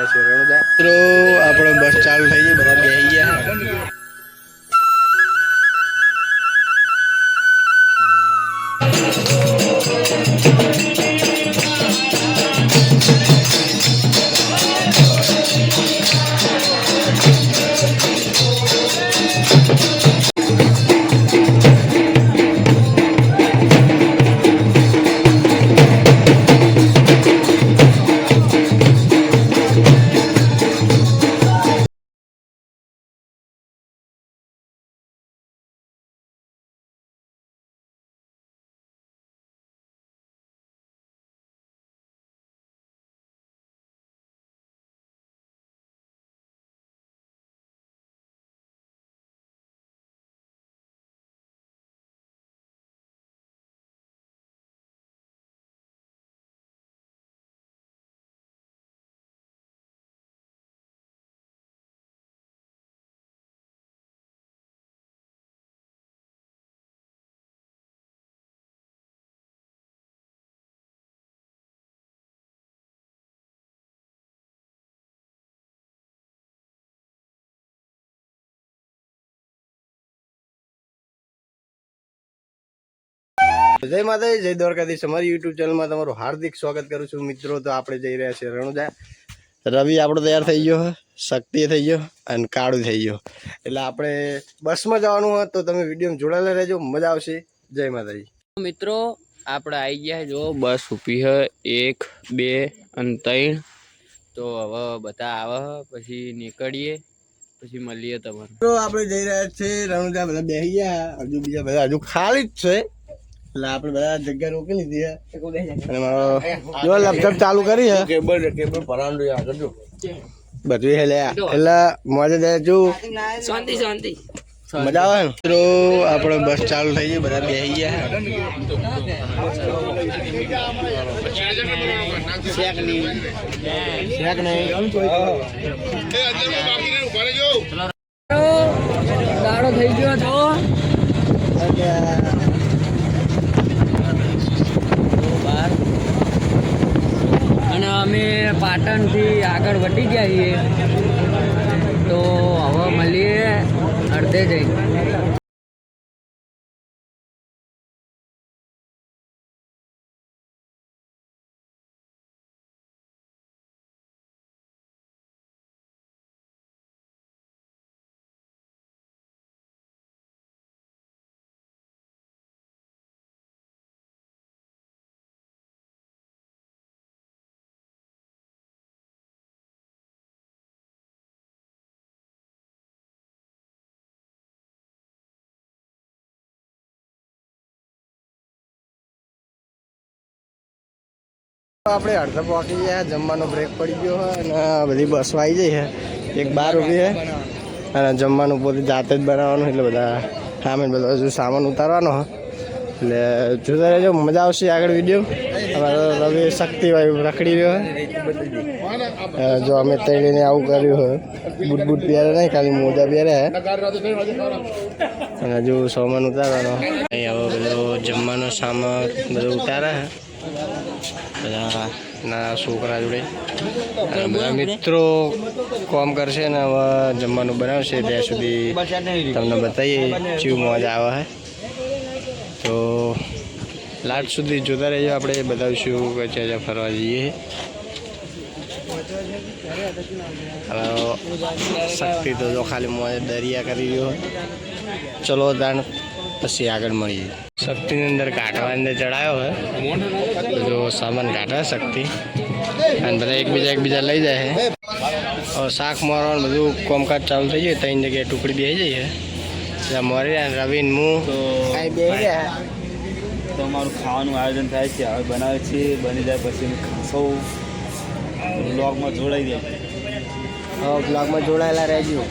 રહ્યા છીએ રણુજા મિત્રો આપણે બસ ચાલુ થઈ ગઈ બધા બેસી ગયા જય માતાજી જય દ્વારકાધીશ અમારી યુટ્યુબ ચેનલમાં તમારું હાર્દિક સ્વાગત કરું છું મિત્રો તો આપણે જઈ રહ્યા છીએ રણુજા રવિ આપણો તૈયાર થઈ ગયો શક્તિ થઈ ગયો અને કાળું થઈ ગયો એટલે આપણે બસમાં જવાનું હોય તો તમે વિડીયોમાં જોડાયેલા રહેજો મજા આવશે જય માતાજી મિત્રો આપણે આવી ગયા જો બસ ઊભી હે 1 2 અને 3 તો હવે બધા આવે પછી નીકળીએ પછી મળીએ તમને તો આપણે જઈ રહ્યા છીએ રણુજા બધા બેસી ગયા હજુ બીજા બધા હજુ ખાલી જ છે એટલે આપણે બધા જગ્યા રોકી લીધી અને મારો જો લેપટોપ ચાલુ કરી છે કેબલ પરાંડું આગળ જો બધું હેલે એટલે મજા જાય જો શાંતિ શાંતિ મજા આવે ને મિત્રો આપણે બસ ચાલુ થઈ ગઈ બધા બેસી ગયા દાડો થઈ ગયો તો અને અમે પાટણથી આગળ વધી ગયા છીએ તો હવે મળીએ અડધે જઈને આપણે અડધા પહોંચી ગયા જમવાનો બ્રેક પડી ગયો હોય અને બધી બસો આવી જાય છે એક બાર ઊભી છે અને જમવાનું પોતે જાતે જ બનાવવાનું એટલે બધા સામે બધો હજુ સામાન ઉતારવાનો હોય એટલે જોતા રહેજો મજા આવશે આગળ વિડીયો અમારો રવિ શક્તિભાઈ રખડી રહ્યો હોય જો અમે તળીને આવું કર્યું હોય બૂટ બૂટ પહેરે નહીં ખાલી મોજા પહેરે અને હજુ સામાન ઉતારવાનો અહીં હવે બધો જમવાનો સામાન બધો ઉતારે બધા નાના છોકરા જોડે અને બધા મિત્રો કોમ કરશે ને હવે જમવાનું બનાવશે ત્યાં સુધી તમને બતાવીએ કેવું મજા આવે છે તો લાસ્ટ સુધી જોતા રહેજો આપણે બતાવીશું કે જ્યાં ફરવા જઈએ હવે શક્તિ તો જો ખાલી મોજ દરિયા કરી રહ્યો ચલો તાણ પછી આગળ મળીએ શક્તિની અંદર કાઢવા અંદર ચડાયો હોય બધો સામાન કાઢે શક્તિ અને બધા એકબીજા લઈ જાય છે હવે શાક મારવાનું બધું કોમકાજ ચાલુ થઈ જાય 3 જગ્યાએ ટુકડી બેસી જાય એટલે મરી રહ્યા રવિન હું કાંઈ બેસી રહ્યા તો અમારું ખાવાનું આયોજન થાય છે હવે બનાવે છે બની જાય પછી સૌ બ્લોગમાં જોડાઈ દે હવે બ્લોગમાં જોડાયેલા રહેજો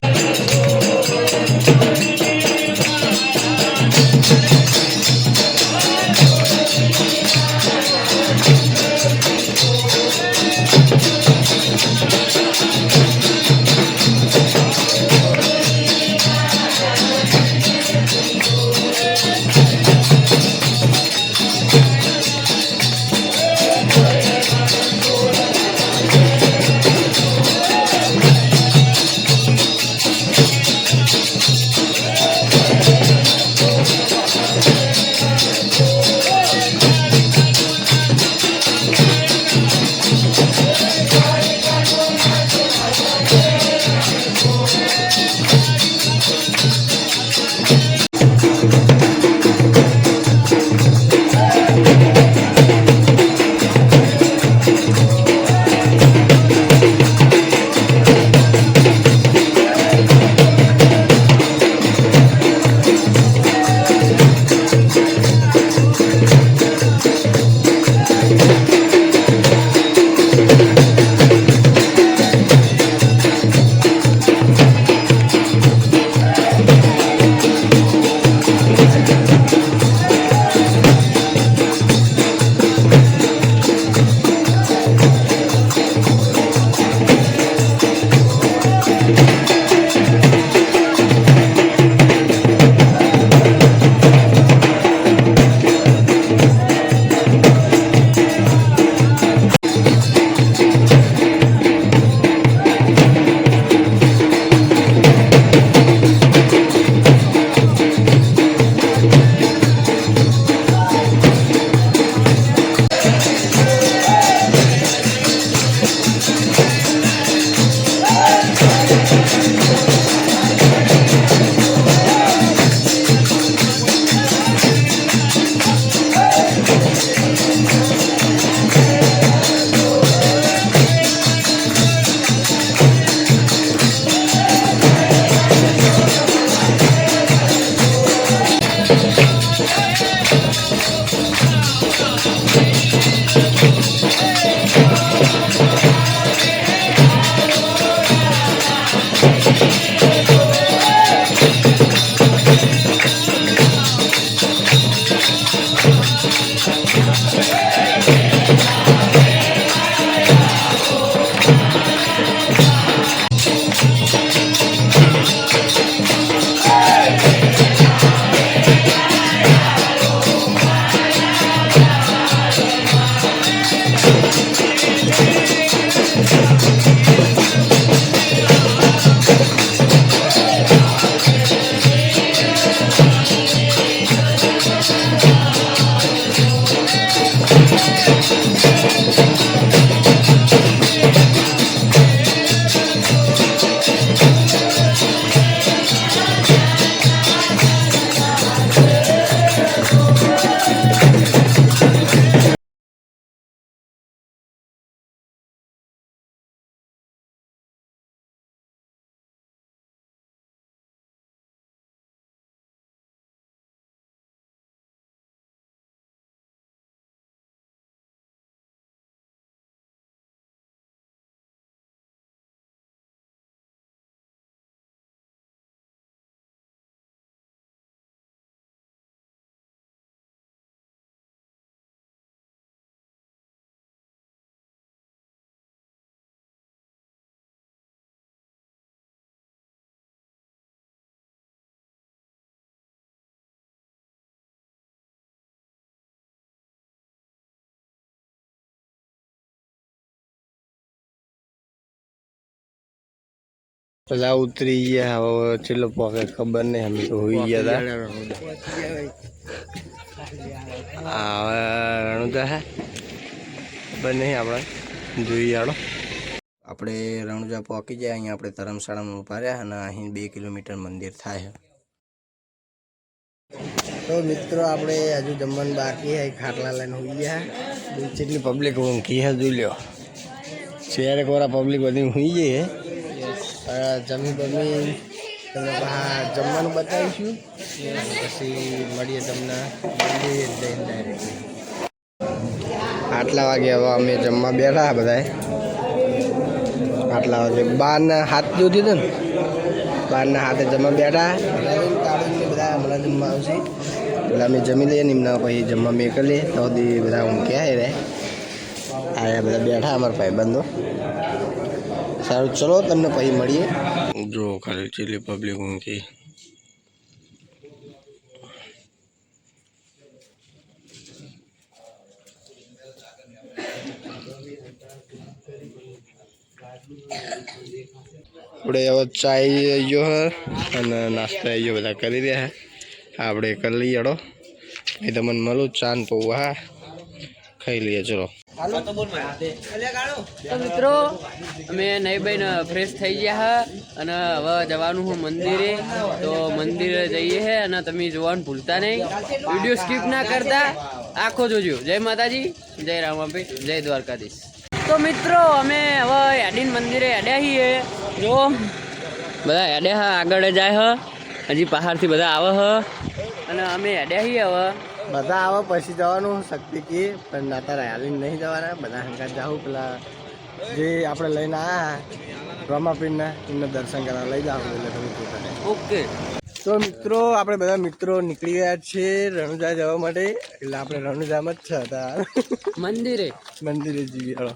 બધા ઉતરી ગયા હવે ચેલો પોકે ખબર નહીં અમે તો હોઈ ગયા હતા હવે રણુજા હે ખબર નહીં આપણે જોઈએ હાડો આપણે રણુજા પહોંચી જાય અહીંયા આપણે ધર્મશાળામાં ઉભા રહ્યા અને અહીં 2 કિલોમીટર મંદિર થાય તો મિત્રો આપણે હજુ જમવાનું બાકી હે ખાટલા લઈને હોઈ ગયા જેટલી પબ્લિક ઊંઘી હે જોઈ લ્યો શહેર કોરા પબ્લિક બધી હોઈ ગઈ હે જમી બમી તમને બહાર જમવાનું બતાવીશું પછી મળીએ તમને મંદિર જઈને ડાયરેક્ટ આટલા વાગે હવે અમે જમવા બેઠા બધા આટલા વાગે 12:07 જોતી હતું ને 12:07 જમવા બેઠા કાઢીને બધા હમણાં જમવા આવશે એટલે અમે જમી લઈએ નિમના પછી જમવા મેકલી લઈએ તો બધા ઊંઘ્યા રે આયા બધા બેઠા અમારા ભાઈબંધો સારું ચલો તમને પછી મળીએ જો ખાલી ચેલી પબ્લિક ઊંઘી આપણે હવે ચાય આવી ગયો હે અને નાસ્તો આવી ગયો બધા કરી રહ્યા આપણે કરી લઈએ હડો એ તમને મળું ચાંદ પૌવા ખાઈ લઈએ ચલો તો મિત્રો અમે નહીં ભાઈ ફ્રેશ થઈ ગયા હા અને હવે જવાનું હું મંદિરે તો મંદિરે જઈએ હે અને તમે જોવાનું ભૂલતા નહીં વિડીયો સ્કીપ ના કરતા આખો જોજો જય માતાજી જય રામાભાઈ જય દ્વારકાધીશ તો મિત્રો અમે હવે યાડીન મંદિરે હેડ્યા છીએ જો બધા હેડ્યા હા આગળ જાય હ હજી પહાડથી બધા આવે હ અને અમે હેડ્યા છીએ હવે બધા આવે પછી જવાનું શક્તિ કે પણ અત્યારે હાલીને નહીં જવાના બધા હંગાત જાઉં પેલા જે આપણે લઈને આવ્યા રમાપીરના એમને દર્શન કરવા લઈ જાઓ એટલે તમે જોતા ઓકે તો મિત્રો આપણે બધા મિત્રો નીકળી ગયા છીએ રણુજા જવા માટે એટલે આપણે રણુજામાં જ છે હતા મંદિરે જઈએ હળો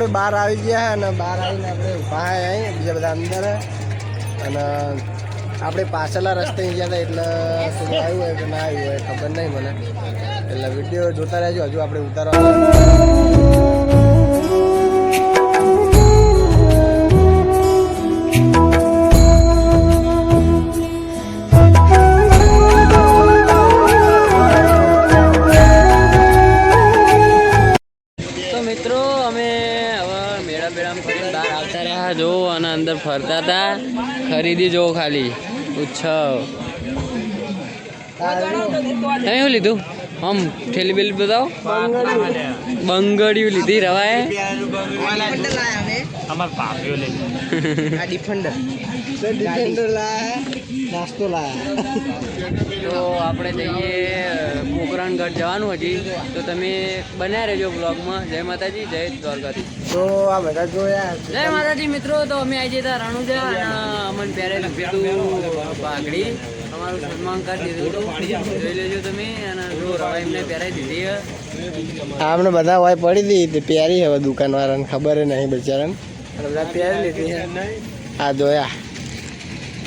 આપણે બહાર આવી ગયા અને બહાર આવીને આપણે ઊભા અહીં બીજા બધા અંદર અને આપણે પાછળના રસ્તે ગયા હતા એટલે થોડું આવ્યું હોય કે ના આવ્યું હોય ખબર નહીં મને એટલે વિડીયો જોતા રહેજો હજુ આપણે ઉતારવા જો અને અંદર ફરતા હતા ખરીદી જો ખાલી ઉત્સવ તમે શું લીધું આમ ઠેલી બેલી બતાવો બંગડીયું લીધી રવાય નાસ્તો લાયા તો આપણે જઈએ પોકરણગઢ જવાનું હજી તો તમે બન્યા રહેજો બ્લોગમાં જય માતાજી જય દ્વારકાથી તો આ બધા જોયા જય માતાજી મિત્રો તો અમે આવી જતા રણુજા અને અમને પહેરે લીધું પાઘડી અમારું સન્માન કરી દીધું હતું જોઈ લેજો તમે અને જો રવા એમને પહેરાવી દીધી આમને બધા હોય પડી હતી તે પહેરી હવે દુકાનવાળાને ખબર નહીં બચારાને અને બધા પહેરી લીધી આ જોયા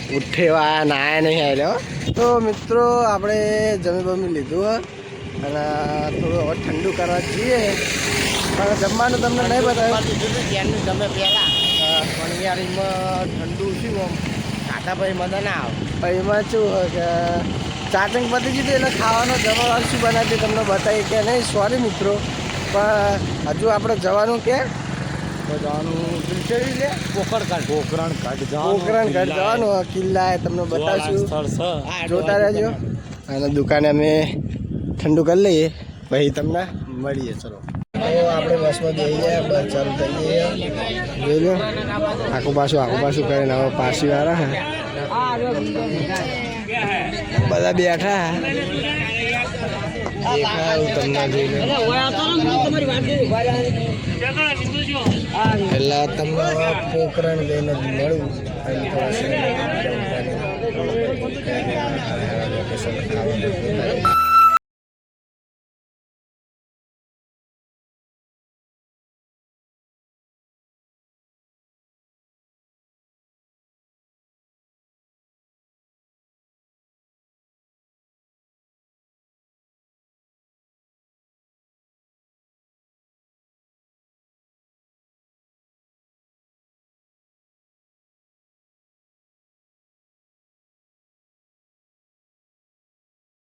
ઉઠેવા નાયા નહીં આવ્યો તો મિત્રો આપણે જમી બમી લીધું અને થોડું હવે ઠંડુ કરવા જઈએ પણ જમવાનું તમને નહીં બતાવ્યું ત્યાંનું તમે પહેલાં પણ યાર એમાં ઠંડુ શું આમ ખાતા પછી મજા ના આવે એમાં શું કે ચાટિંગ પતી ગયું એટલે ખાવાનો જમવાનું શું બનાવી તમને બતાવી કે નહીં સોરી મિત્રો પણ હજુ આપણે જવાનું કે પોકરણગઢ જવાનું કિલ્લા તમને બતાવશું જોતા રહેજો અને દુકાને અમે ઠંડુ કરી લઈએ પછી તમને મળીએ ચલો આપણે બસમાં જઈ ગયા બસ ચાલુ થઈ ગઈ જોઈ લો આખું પાછું કરીને હવે પાછી વાળા બધા બેઠા દેખાયું તમને જોઈ લો પેલા તમને પોકરણ લઈને મળું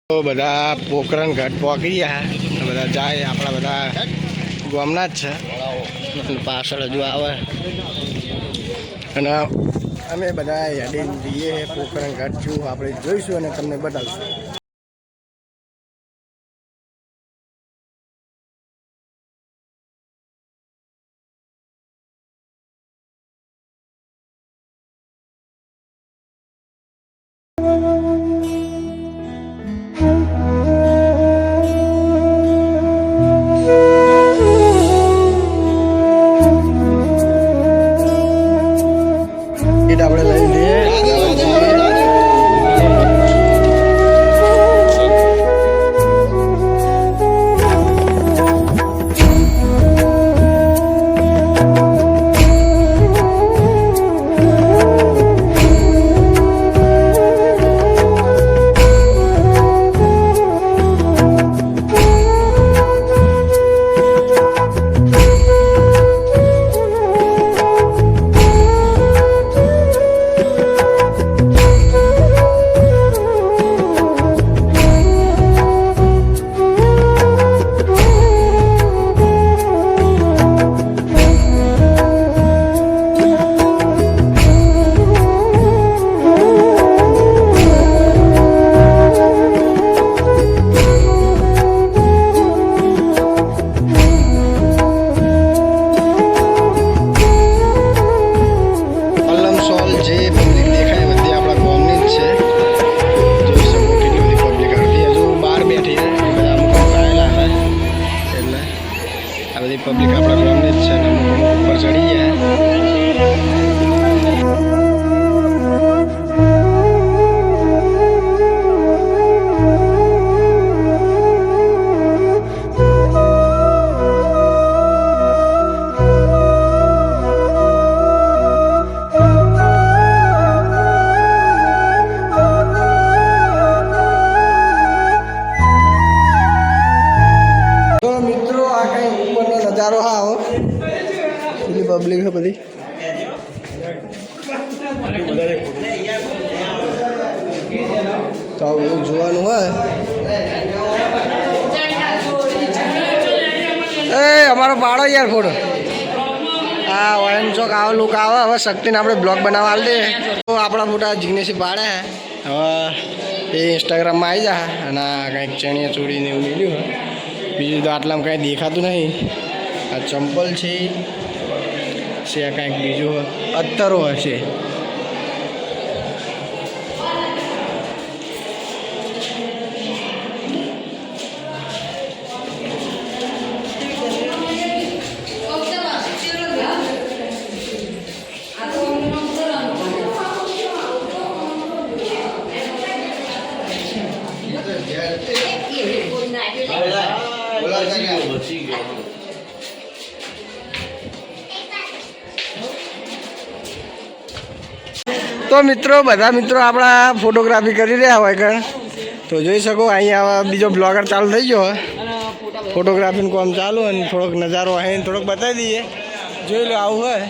તો બધા પોકરણગઢ પહોંચી ગયા બધા જાય આપણા બધા ગામના જ છે પાછળ હજુ આવે અને અમે બધા હેડીને જઈએ પોકરણગઢ છું આપણે જોઈશું અને તમને બતાવીશું આપણે લઈ લઈએ પબ્લિક આપણા ગામની જ છે અને અમુક ઉપર ચડી ગયા છે બધી. તો આવું બધું જોવાનું હોય. એ અમારો પાડો યાર ફોટો. હા ઓરેન્જ ચોક આવો લુક આવે. હવે શક્તિને આપણે બ્લોગ બનાવવા આવી દે તો આપણા ફોટા જીગ્નેશી પાડે. હવે એ ઇન્સ્ટાગ્રામમાં આવી જાય. અને કંઈક ચણિયા ચોળીને એવું મેળ્યું હોય. બીજું તો આટલામાં કાંઈ દેખાતું નહીં. આ ચંપલ છે આ કાંઈક બીજું અત્તરો હશે. તો મિત્રો બધા મિત્રો આપણા ફોટોગ્રાફી કરી રહ્યા હોય કણ તો જોઈ શકો અહીંયા બીજો બ્લોગર ચાલુ થઈ ગયો હોય. ફોટોગ્રાફીનું કામ ચાલુ અને થોડોક નજારો અહીં થોડોક બતાવી દઈએ. જોઈ લો આવું હોય.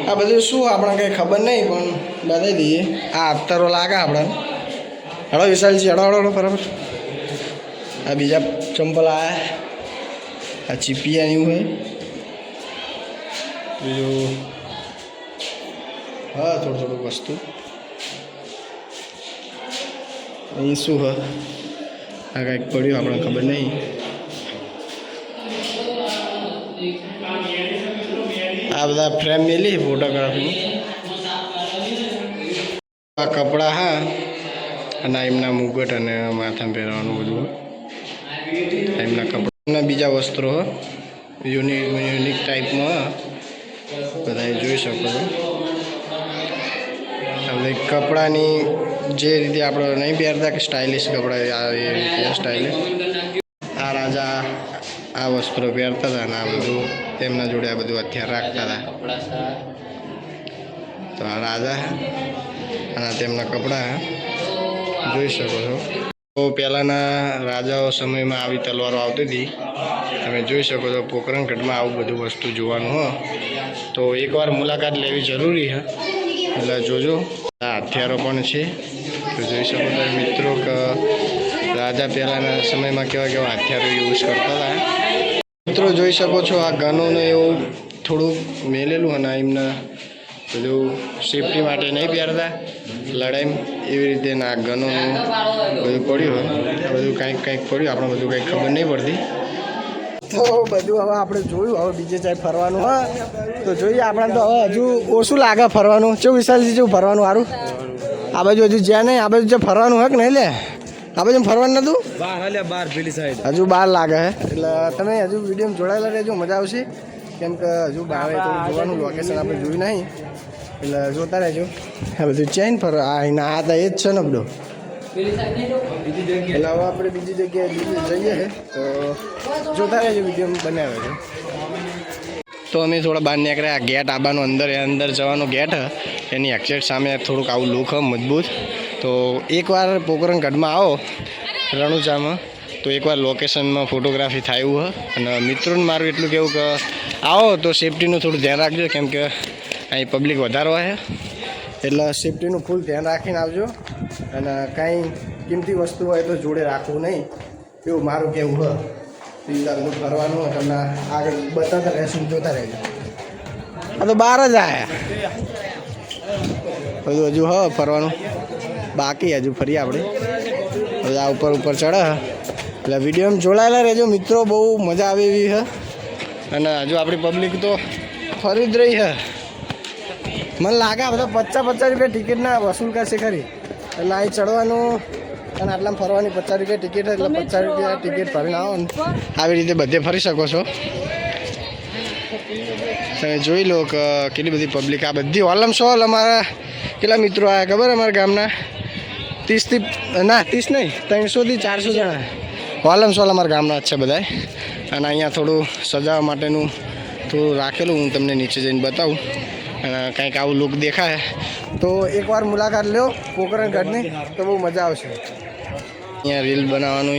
આ બધું શું આપણે કંઈ ખબર નહીં પણ બતાવી દઈએ. આ અત્તરો લાગે આપણને. હળો વિશાલજી હળો હળો બરાબર. આ બીજા ચંપલ આવ્યા. આ ચીપિયા એવું હોય. બીજું હા થોડું વસ્તુ અહીં શું હ આ કંઈક પડ્યું આપણને ખબર નહીં. આ બધા ફ્રેમ મેલી ફોટોગ્રાફીની. આ કપડાં હા અને એમના મુગટ અને માથામાં પહેરવાનું બધું એમના કપડાં બીજા વસ્ત્રો યુનિક ટાઈપમાં બધા જોઈ શકો છો. આપણે કપડાની જે રીતે આપણે નહીં પહેરતા કે સ્ટાઇલિશ કપડાં આ એ રીતે સ્ટાઇલિશ. આ રાજા આ વસ્ત્રો પહેરતા હતા અને આ બધું તેમના જોડે આ બધું હથિયાર રાખતા હતા. તો આ રાજા અને તેમના કપડાં જોઈ શકો છો. તો પહેલાંના રાજાઓ સમયમાં આવી તલવારો આવતી હતી. તમે જોઈ શકો છો પોકરણગઢમાં આવું બધું વસ્તુ જોવાનું હોય તો એકવાર મુલાકાત લેવી જરૂરી છે. એટલે જોજો આ હથિયારો પણ છે તો જોઈ શકો છો મિત્રો કે રાજા પહેલાંના સમયમાં કેવા કેવા હથિયારો યુઝ કરતા હતા. મિત્રો જોઈ શકો છો આ ગનોને એવું થોડુંક મેલેલું અને એમના બધું સેફટી માટે નહીં પહેરતા લડાઈ એવી રીતે ના ગનોનું બધું પડ્યું હોય. આ બધું કંઈક પડ્યું આપણે બધું કંઈક ખબર નહીં પડતી. તો બધું હવે આપણે જોયું. હવે બીજે જાય ફરવાનું હા તો જોઈએ. આપણે તો હવે હજુ ઓછું લાગે ફરવાનું. કેવું વિશાલજી જેવું ફરવાનું સારું? આ બાજુ હજુ જ્યાં નહીં આ બાજુ જે ફરવાનું હોય કે નહીં લે આ બાજુ ફરવાનું નતું હજુ બહાર લાગે હે. એટલે તમે હજુ વિડીયોમાં જોડાયેલા રહેજો મજા આવશે. કેમ કે હજુ બહાર થોડું જોવાનું લોકેશન આપણે જોયું નહીં એટલે જોતા રહેજો. આ બધું ચેન ફરવા આ આ તો એ જ છે ને બધું. એટલે હવે આપણે બીજી જગ્યાએ જઈએ તો જોતા રહેજો વિડીયો બનાવે છે. તો અમે થોડા બહાર નીકળ્યા. ગેટ આબાનું અંદર જવાનો ગેટ એની એક્ઝેક્ટ સામે થોડુંક આવું લુક મજબૂત. તો એકવાર પોકરણગઢમાં આવો રણુજામાં તો એકવાર લોકેશનમાં ફોટોગ્રાફી થાય એવું હોય. અને મિત્રોને મારું એટલું કહેવું કે આવો તો સેફટીનું થોડું ધ્યાન રાખજો. કેમ કે અહીં પબ્લિક વધારે હોય એટલે સેફટીનું ફૂલ ધ્યાન રાખીને આવજો. અને કાંઈ કિંમતી વસ્તુ હોય તો જોડે રાખવું નહીં એવું મારું કહેવું હોય. બધું ફરવાનું હોય તમને આગળ બતાવતા રહેશું જોતા રહેજો. આ તો બહાર જ આવ્યા બધું હજુ હ ફરવાનું બાકી હજુ ફરીએ આપણે બધા ઉપર ચડે એટલે વિડીયોમાં જોડાયેલા રહેજો મિત્રો. બહુ મજા આવે એવી છે. અને હજુ આપણી પબ્લિક તો ફરી જ રહી છે. મને લાગે આ બધા 50 રૂપિયા ટિકિટના વસૂલ કરશે ખરી. એટલે અહીં ચડવાનું અને આટલામાં ફરવાની 50 રૂપિયા ટિકિટ એટલે 50 રૂપિયા ટિકિટ ભરીને આવો ને આવી રીતે બધે ફરી શકો છો. તમે જોઈ લો કે કેટલી બધી પબ્લિક. આ બધી ઓલમ સોલ અમારા કેટલા મિત્રો આવ્યા ખબર અમારા ગામના 30 નહીં 300 થી 400 જણા ઓલમ સોલ અમારા ગામના જ છે બધા. અને અહીંયા થોડું સજાવવા માટેનું થોડું રાખેલું હું તમને નીચે જઈને બતાવું. અને કંઈક આવું લુક દેખાય તો એકવાર મુલાકાત લો પોકરણગઢની તો બહુ મજા આવશે. અહીંયા રીલ બનાવવાનું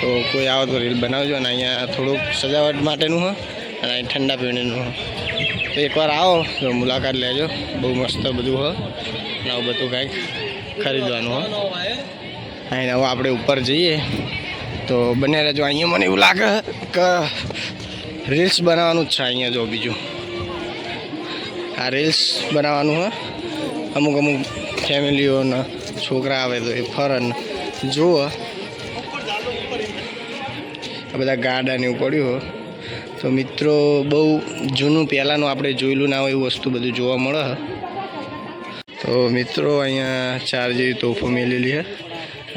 તો કોઈ આવો તો રીલ બનાવજો. અને અહીંયા થોડુંક સજાવટ માટેનું હોય અને અહીં ઠંડા પીણીનું હોય. તો એકવાર આવો તો મુલાકાત લેજો. બહુ મસ્ત બધું હોય અને આવું બધું કાંઈક ખરીદવાનું હોય. અહીં હવે આપણે ઉપર જઈએ તો બને રહેજો. અહીંયા મને એવું લાગે કે રીલ્સ બનાવવાનું જ છે અહીંયા. જો બીજું આ રીલ્સ બનાવવાનું હોય. અમુક ફેમિલીઓના છોકરા આવે તો એ ફરન જુઓ. આ બધા ગાર્ડન એવું પડ્યું હોય. તો મિત્રો બહુ જૂનું પહેલાંનું આપણે જોયેલું ના હોય એવું વસ્તુ બધું જોવા મળે. તો મિત્રો અહીંયા 4 જેવી તોફો મેલેલી છે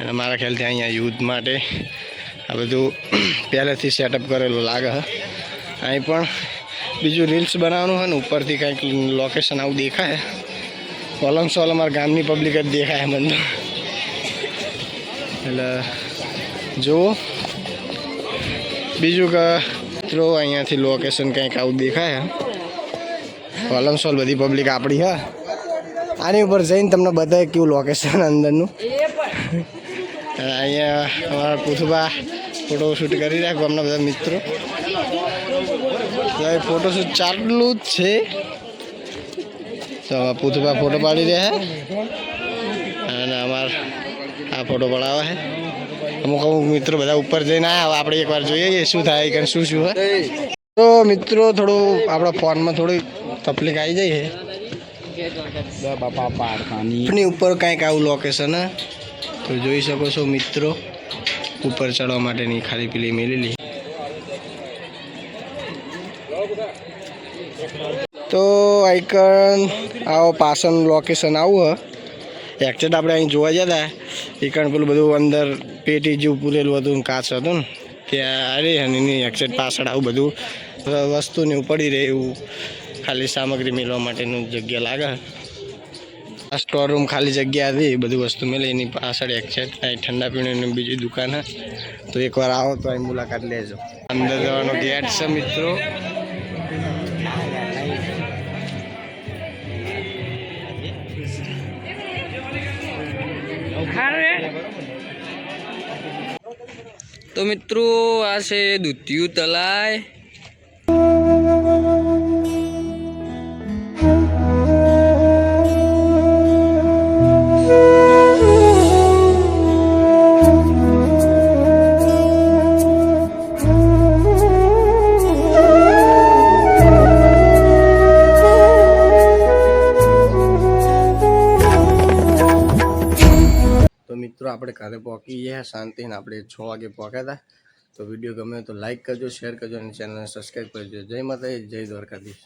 અને મારા ખ્યાલથી અહીંયા યુદ્ધ માટે આ બધું પહેલેથી સેટઅપ કરેલું લાગે છે. અહીં પણ બીજું રીલ્સ બનાવવાનું હોય ને ઉપરથી કંઈક લોકેશન આવું દેખાય. કોલમ સોલ અમારા ગામની પબ્લિક જ દેખાય મને તો. એટલે જુઓ. બીજું કે મિત્રો અહીંયાથી લોકેશન કંઈક આવું દેખાય. કોલમ સોલ બધી પબ્લિક આપણી હા. આની ઉપર જઈને તમને બતાવે કેવું લોકેશન અંદરનું. અહીંયા અમારા પુથબા ફોટોશૂટ કરી રહ્યા ગામના બધા મિત્રો. ફોટોશૂટ ચાલુ જ છે. તો પુથબા ફોટો પાડી રહ્યા અને અમારા આ ફોટો પડાવે છે. અમુક મિત્રો બધા ઉપર જઈને આવ્યા. આપણે એકવાર જોઈએ શું થાય કે શું હોય. તો મિત્રો થોડું આપણા ફોનમાં થોડી તકલીફ આવી જાય છે. બાપા પાડતાની આપની ઉપર કાંઈક આવું લોકેશન હે. તો જોઈ શકો છો મિત્રો ઉપર ચડવા માટેની ખાલી પેલી મેલેલી. તો આઈકન આવો પાછળનું લોકેશન આવું હ. એક્ચુઅલ આપણે અહીં જોવા જતા આઈકન પેલું બધું અંદર પેટી જેવું પૂરેલું હતું કાચ હતું ને ત્યાં અરે અને એની એક્ચુઅલ પાછળ આવું બધું વસ્તુને પડી રહે એવું ખાલી સામગ્રી મેળવવા માટેનું જગ્યા લાગે. આ સ્ટોર રૂમ ખાલી જગ્યા હતી બધી વસ્તુ મેળવી એની પાછળ એક્ચુઅલ અહીં ઠંડા પીણીની બીજી દુકાન હે. તો એકવાર આવો તો અહીં મુલાકાત લેજો. અંદર જવાનો ગેટ છે મિત્રો. તો મિત્રો આ છે દૂધિયું તલાય. મિત્રો આપણે ઘરે પહોંચી ગયા શાંતિને. આપણે 6 વાગે પહોંચ્યા હતા. તો વિડીયો ગમે તો લાઈક કરજો, શેર કરજો અને ચેનલને સબસ્ક્રાઈબ કરજો. જય માતાજી, જય દ્વારકાધીશ.